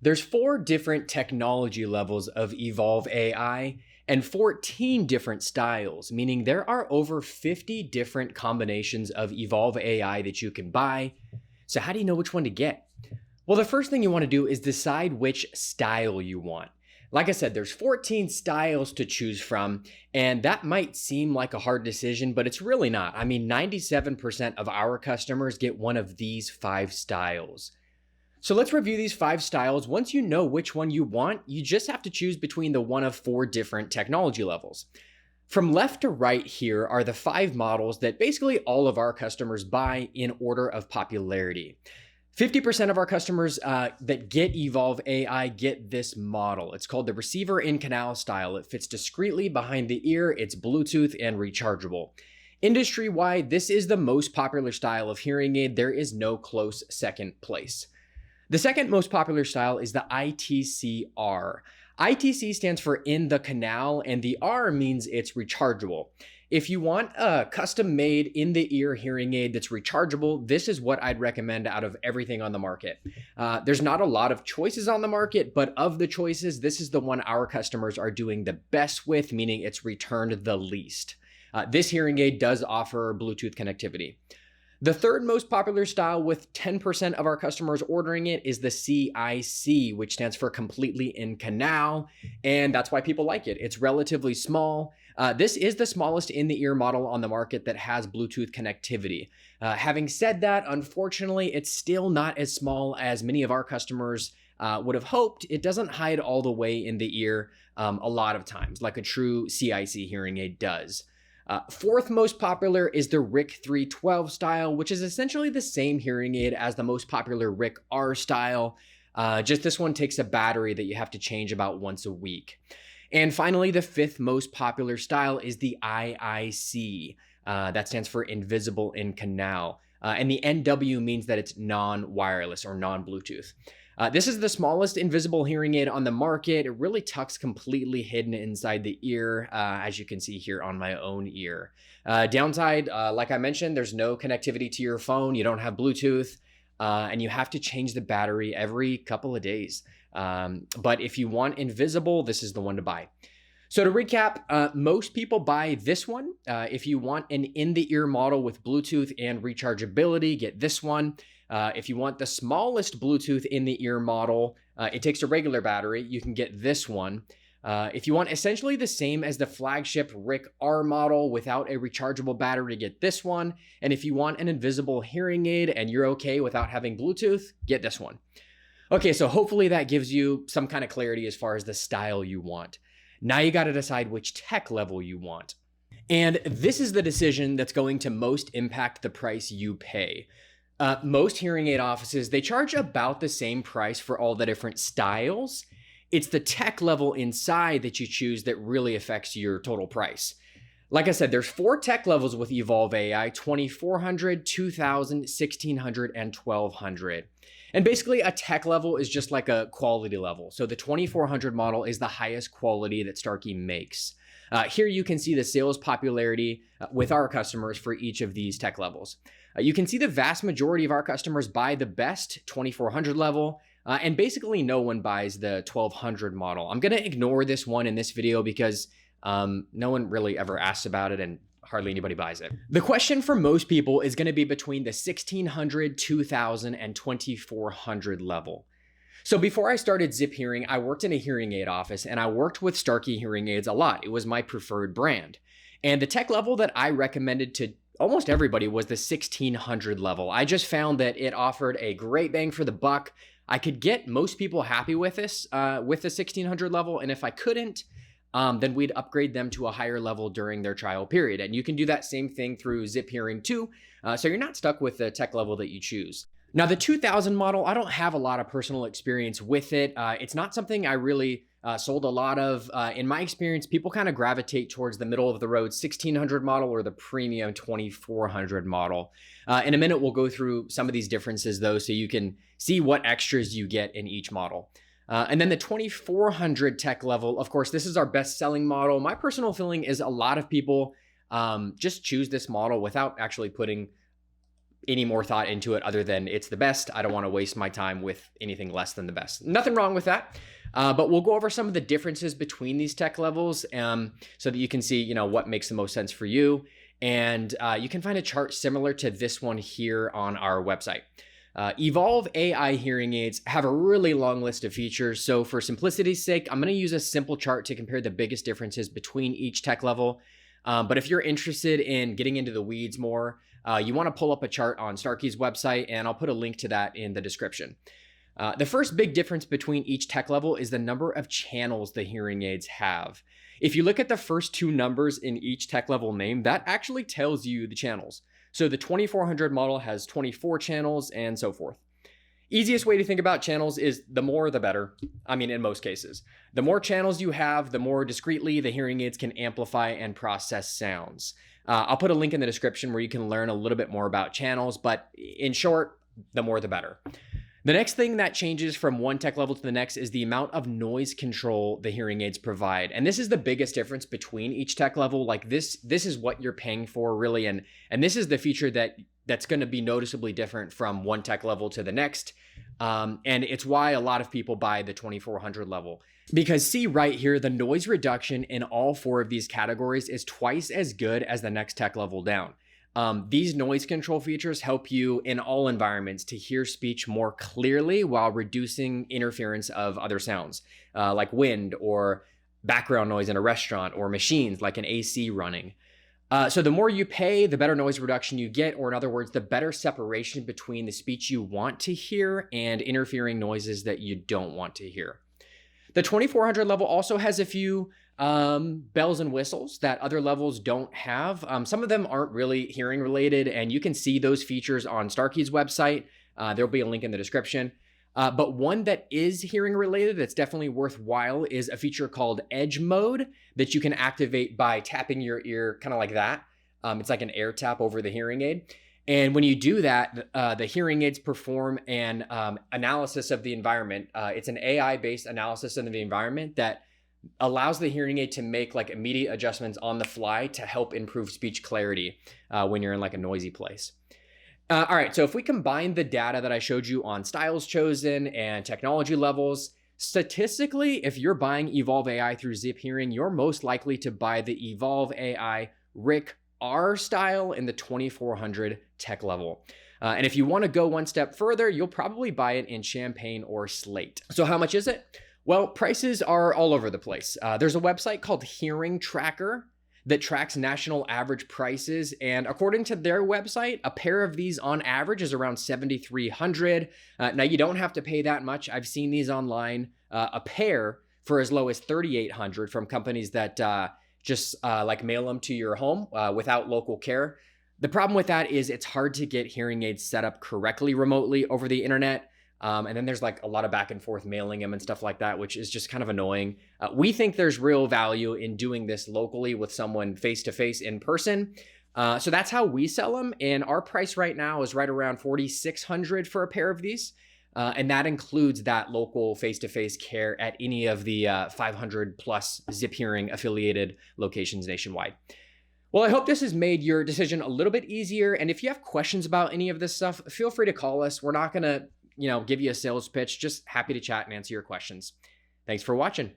There's 4 different technology levels of Evolv AI and 14 different styles, meaning there are over 50 different combinations of Evolv AI that you can buy. So how do you know which one to get? Well, the first thing you want to do is decide which style you want. Like I said, there's 14 styles to choose from, and that might seem like a hard decision, but it's really not. I mean, 97% of our customers get one of these 5 styles. So let's review these 5 styles. Once you know which one you want, you just have to choose between the one of 4 different technology levels. From left to right here are the 5 models that basically all of our customers buy in order of popularity. 50% of our customers that get Evolv AI get this model. It's called the receiver in canal style. It fits discreetly behind the ear. It's Bluetooth and rechargeable. Industry-wide, this is the most popular style of hearing aid. There is no close second place. The second most popular style is the ITC-R. ITC stands for in the canal, and the R means it's rechargeable. If you want a custom-made in-the-ear hearing aid that's rechargeable, this is what I'd recommend out of everything on the market. There's not a lot of choices on the market, but of the choices, this is the one our customers are doing the best with, meaning it's returned the least. This hearing aid does offer Bluetooth connectivity. The third most popular style with 10% of our customers ordering it is the CIC, which stands for completely in canal, and that's why people like it. It's relatively small. This is the smallest in-the-ear model on the market that has Bluetooth connectivity. Having said that, unfortunately, it's still not as small as many of our customers would have hoped. It doesn't hide all the way in the ear a lot of times, like a true CIC hearing aid does. Fourth most popular is the RIC 312 style, which is essentially the same hearing aid as the most popular RIC R style. Just this one takes a battery that you have to change about once a week. And finally, the fifth most popular style is the IIC. That stands for invisible in canal. And the NW means that it's non-wireless or non-Bluetooth. This is the smallest invisible hearing aid on the market. It really tucks completely hidden inside the ear, as you can see here on my own ear. Downside, like I mentioned, there's no connectivity to your phone. You don't have Bluetooth, and you have to change the battery every couple of days. But if you want invisible, this is the one to buy. So to recap, most people buy this one. If you want an in-the-ear model with Bluetooth and rechargeability, get this one. If you want the smallest Bluetooth in-the-ear model, it takes a regular battery. You can get this one. If you want essentially the same as the flagship RIC R model without a rechargeable battery, get this one. And if you want an invisible hearing aid and you're okay without having Bluetooth, get this one. Okay, so hopefully that gives you some kind of clarity as far as the style you want. Now you got to decide which tech level you want. And this is the decision that's going to most impact the price you pay. Most hearing aid offices, they charge about the same price for all the different styles. It's the tech level inside that you choose that really affects your total price. Like I said, there's 4 tech levels with Evolv AI, 2400, 2000, 1600, and 1200. And basically a tech level is just like a quality level. So the 2400 model is the highest quality that Starkey makes. Here you can see the sales popularity with our customers for each of these tech levels. You can see the vast majority of our customers buy the best 2400 level, and basically no one buys the 1200 model. I'm going to ignore this one in this video because no one really ever asks about it and hardly anybody buys it. The question for most people is going to be between the 1600, 2000, and 2400 level. So before I started Zip Hearing, I worked in a hearing aid office and I worked with Starkey hearing aids a lot. It was my preferred brand. And the tech level that I recommended to almost everybody was the 1600 level. I just found that it offered a great bang for the buck. I could get most people happy with this, with the 1600 level. And if I couldn't, then we'd upgrade them to a higher level during their trial period. And you can do that same thing through Zip Hearing too. So you're not stuck with the tech level that you choose. Now the 2000 model, I don't have a lot of personal experience with it. It's not something I really sold a lot of. In my experience, people kind of gravitate towards the middle of the road 1600 model or the premium 2400 model. In a minute, we'll go through some of these differences though, so you can see what extras you get in each model. And then the 2400 tech level, of course, this is our best selling model. My personal feeling is a lot of people just choose this model without actually putting any more thought into it other than it's the best. I don't want to waste my time with anything less than the best. Nothing wrong with that. But we'll go over some of the differences between these tech levels so that you can see, what makes the most sense for you. And you can find a chart similar to this one here on our website. Evolv AI hearing aids have a really long list of features. So for simplicity's sake, I'm going to use a simple chart to compare the biggest differences between each tech level. But if you're interested in getting into the weeds more, you want to pull up a chart on Starkey's website, and I'll put a link to that in the description. The first big difference between each tech level is the number of channels the hearing aids have. If you look at the first two numbers in each tech level name, that actually tells you the channels. So the 2400 model has 24 channels and so forth. Easiest way to think about channels is the more the better. I mean, in most cases. The more channels you have, the more discreetly the hearing aids can amplify and process sounds. I'll put a link in the description where you can learn a little bit more about channels, but in short, the more the better. The next thing that changes from one tech level to the next is the amount of noise control the hearing aids provide. And this is the biggest difference between each tech level. Like this is what you're paying for really. And this is the feature that's going to be noticeably different from one tech level to the next. And it's why a lot of people buy the 2400 level. Because see right here, the noise reduction in all four of these categories is twice as good as the next tech level down. These noise control features help you in all environments to hear speech more clearly while reducing interference of other sounds, like wind or background noise in a restaurant or machines like an AC running. So the more you pay, the better noise reduction you get, or in other words, the better separation between the speech you want to hear and interfering noises that you don't want to hear. The 2400 level also has a few bells and whistles that other levels don't have. Some of them aren't really hearing related, and you can see those features on Starkey's website. There'll be a link in the description. But one that is hearing related that's definitely worthwhile is a feature called Edge Mode that you can activate by tapping your ear kind of like that. It's like an air tap over the hearing aid. And when you do that, the hearing aids perform an analysis of the environment. It's an AI-based analysis of the environment that allows the hearing aid to make like immediate adjustments on the fly to help improve speech clarity when you're in like a noisy place. All right, so if we combine the data that I showed you on styles chosen and technology levels, statistically, if you're buying Evolv AI through Zip Hearing, you're most likely to buy the Evolv AI RIC R style in the 2400 tech level. And if you want to go one step further, you'll probably buy it in Champagne or Slate. So how much is it? Well, prices are all over the place. There's a website called Hearing Tracker that tracks national average prices. And according to their website, a pair of these on average is around $7,300. Now, you don't have to pay that much. I've seen these online, a pair for as low as $3,800 from companies that just like mail them to your home without local care. The problem with that is it's hard to get hearing aids set up correctly remotely over the internet. And then there's like a lot of back and forth mailing them and stuff like that, which is just kind of annoying. We think there's real value in doing this locally with someone face-to-face in person. So that's how we sell them. And our price right now is right around $4,600 for a pair of these. And that includes that local face-to-face care at any of the 500 plus Zip Hearing affiliated locations nationwide. Well, I hope this has made your decision a little bit easier. And if you have questions about any of this stuff, feel free to call us. We're not going to give you a sales pitch, just happy to chat and answer your questions. Thanks for watching.